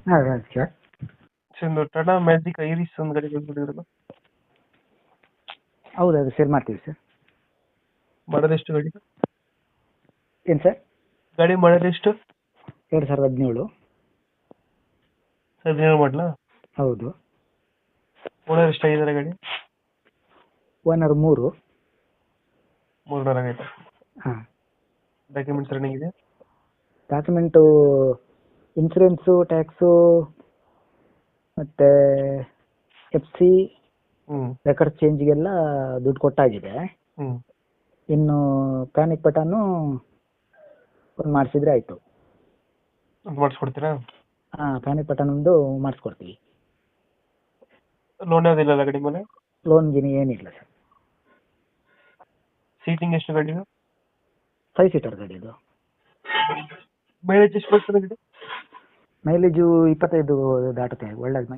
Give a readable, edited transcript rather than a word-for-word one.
ಹಾಂ ಸರ್. ಒಂದು Tata magic iris ಒಂದು ಗಾಡಿ ಕೊಟ್ಬಿಟ್ಟಿದ್ರಲ್ಲ, ಹೌದು, ಅದು ಸೇಲ್ ಮಾಡ್ತೀವಿ ಸರ್. ಮಾಡೋದೆಷ್ಟು ಗಾಡಿ? ಏನು ಸರ್? ಗಾಡಿ ಮಾಡೋದೆಷ್ಟು? 2017. 17 ಮಾಡಲಾ? ಹೌದು. ಓನರ್ ಎಷ್ಟಾಗಿದ್ದಾರೆ ಗಾಡಿ? ಓನರ್ 3. 3 ಆಗೈತೆ. ಹಾಂ. ಡಾಕ್ಯುಮೆಂಟ್ಸ್ ರನ್ನಿಂಗ್ ಇದೆ? ಡಾಕ್ಯುಮೆಂಟು ಇನ್ಸೂರೆನ್ಸು, ಟ್ಯಾಕ್ಸು ಮತ್ತು FC ರೆಕಾರ್ಡ್ ಚೇಂಜ್ಗೆಲ್ಲ ದುಡ್ಡು ಕೊಟ್ಟಾಗಿದೆ. ಇನ್ನು ಪ್ಯಾನಿಕ್ ಬಟನ್ನು ಒಂದು ಮಾಡಿಸಿದ್ರೆ ಆಯಿತು. ಮಾಡಿಸ್ಕೊಡ್ತೀರಾ? ಹಾಂ, ಪ್ಯಾನಿಕ್ ಬಟನ್ ಒಂದು ಮಾಡಿಸ್ಕೊಡ್ತೀವಿ. ಲೋನ್ ಯಾವುದಿಲ್ಲ ಗಾಡಿ ಮೇಲೆ? ಲೋನ್ ಗಿನಿ ಏನಿಲ್ಲ ಸರ್. ಸೀಟಿಂಗ್ ಎಷ್ಟು ಗಾಡಿ? 5 ಸೀಟರ್ ಗಾಡಿ ಇದು. ಮೈಲೇಜ್ ಎಷ್ಟು ಬರ್ತದೆ ಗಾಡಿ? ಮೈಲೇಜು 25 ದಾಟುತ್ತೆ. ಒಳ್ಳೆ